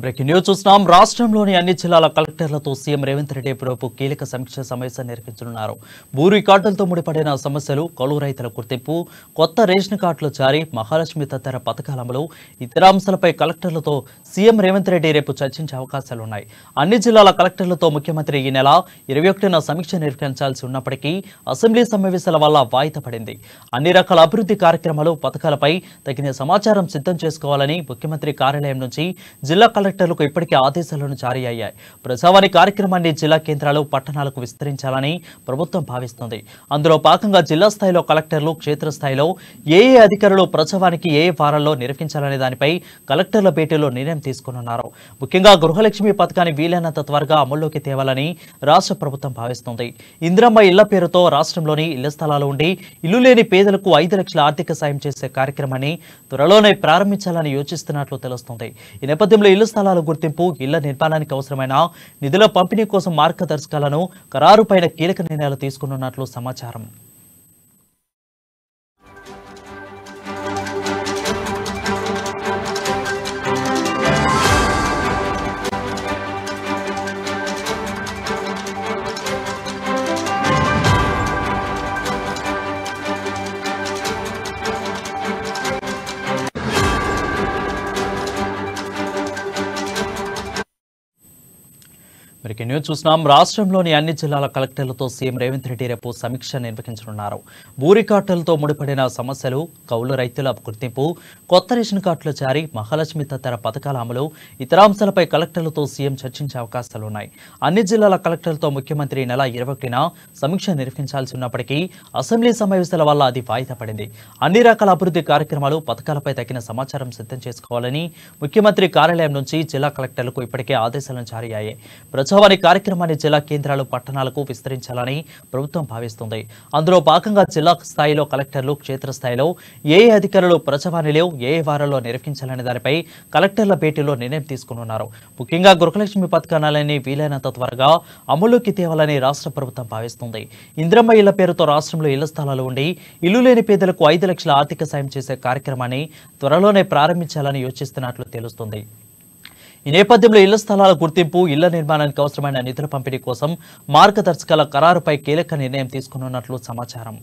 Breaking news చూస్తున్నాం. రాష్ట్రంలోని అన్ని జిల్లాల కలెక్టర్లతో సీఎం రేవంత్ రెడ్డి రేపు కీలక సమీక్ష సమావేశం నిర్వహించనున్నారు. భూ రికార్డులతో ముడిపడిన సమస్యలు, కౌలు రైతుల గుర్తింపు, కొత్త రేషన్ కార్డుల జారీ, మహాలక్ష్మి తదితర పథకాల అమలు, ఇతర అంశాలపై కలెక్టర్లతో సీఎం రేవంత్ రెడ్డి రేపు చర్చించే అవకాశాలున్నాయి. అన్ని జిల్లాల కలెక్టర్లతో ముఖ్యమంత్రి ఈ నెల 21న సమీక్ష నిర్వహించాల్సి ఉన్నప్పటికీ అసెంబ్లీ సమావేశాల వల్ల వాయిదా పడింది. అన్ని రకాల అభివృద్ధి కార్యక్రమాలు, పథకాలపై తగిన సమాచారం సిద్ధం చేసుకోవాలని ముఖ్యమంత్రి కార్యాలయం నుంచి జిల్లా కలెక్టర్లకు ఇప్పటికే ఆదేశాలను జారీ అయ్యాయి. ప్రజావాణి కార్యక్రమాన్ని జిల్లా కేంద్రాలు, పట్టణాలకు విస్తరించాలని ప్రభుత్వం భావిస్తోంది. అందులో భాగంగా జిల్లా స్థాయిలో కలెక్టర్లు, క్షేత్రస్థాయిలో ఏ అధికారులు ప్రజావానికి ఏ వారాల్లో నిర్వహించాలనే దానిపై కలెక్టర్ల భేటీలో నిర్ణయం తీసుకున్నారు. ముఖ్యంగా గృహలక్ష్మి పథకాన్ని వీలైనంత త్వరగా అమల్లోకి తేవాలని రాష్ట్ర ప్రభుత్వం భావిస్తోంది. ఇందిరమ్మ ఇళ్ల పేరుతో రాష్ట్రంలోని ఇళ్ల స్థలాలు ఉండి ఇల్లు లేని పేదలకు 5 లక్షల ఆర్థిక సాయం చేసే కార్యక్రమాన్ని త్వరలోనే ప్రారంభించాలని యోచిస్తున్నట్లు తెలుస్తోంది. ఈ నేపథ్యంలో ఇళ్ల స్థలాల గుర్తింపు, ఇళ్ల నిర్మాణానికి అవసరమైన నిధుల పంపిణీ కోసం మార్గదర్శకాలను ఖరారుపైన కీలక నిర్ణయాలు తీసుకున్నట్లు సమాచారం. బ్రేకింగ్ న్యూస్ చూస్తున్నాం. రాష్ట్రంలోని అన్ని జిల్లాల కలెక్టర్లతో సీఎం రేవంత్ రెడ్డి రేపు సమీక్ష నిర్వహించనున్నారు. భూ రికార్డులతో ముడిపడిన సమస్యలు, కౌలు రైతుల గుర్తింపు, కొత్త రేషన్ కార్డుల జారీ, మహాలక్ష్మి తదితర పథకాల అమలు, ఇతర అంశాలపై కలెక్టర్లతో సీఎం చర్చించే అవకాశాలున్నాయి. అన్ని జిల్లాల కలెక్టర్లతో ముఖ్యమంత్రి ఈ నెల 21న సమీక్ష నిర్వహించాల్సి ఉన్నప్పటికీ అసెంబ్లీ సమావేశాల వల్ల అది వాయిదా పడింది. అన్ని రకాల అభివృద్ధి కార్యక్రమాలు, పథకాలపై తగిన సమాచారం సిద్ధం చేసుకోవాలని ముఖ్యమంత్రి కార్యాలయం నుంచి జిల్లా కలెక్టర్లకు ఇప్పటికే ఆదేశాలను జారీ అయ్యాయి. ప్రజావాణి కార్యక్రమాన్ని జిల్లా కేంద్రాలు, పట్టణాలకు విస్తరించాలని ప్రభుత్వం భావిస్తుంది. అందులో భాగంగా జిల్లా స్థాయిలో కలెక్టర్లు, క్షేత్రస్థాయిలో ఏ అధికారులు ప్రజావాణిలో ఏ వారాల్లో నిర్వహించాలనే దానిపై కలెక్టర్ల భేటీలో నిర్ణయం తీసుకున్నారు. ముఖ్యంగా గృహలక్ష్మి పథకాలని వీలైనంత త్వరగా అమలులోకి తేవాలని రాష్ట్ర ప్రభుత్వం భావిస్తుంది. ఇందిరమ్మ ఇళ్ల పేరుతో రాష్ట్రంలో ఇళ్ల స్థలాలు ఉండి ఇల్లు లేని పేదలకు 5 లక్షల ఆర్థిక సాయం చేసే కార్యక్రమాన్ని త్వరలోనే ప్రారంభించాలని యోచిస్తున్నట్లు తెలుస్తుంది. ఈ నేపథ్యంలో ఇళ్ల స్థలాల గుర్తింపు, ఇళ్ల నిర్మాణానికి అవసరమైన నిధుల పంపిణీ కోసం మార్గదర్శకాల ఖరారుపై కీలక నిర్ణయం తీసుకున్నట్లు సమాచారం.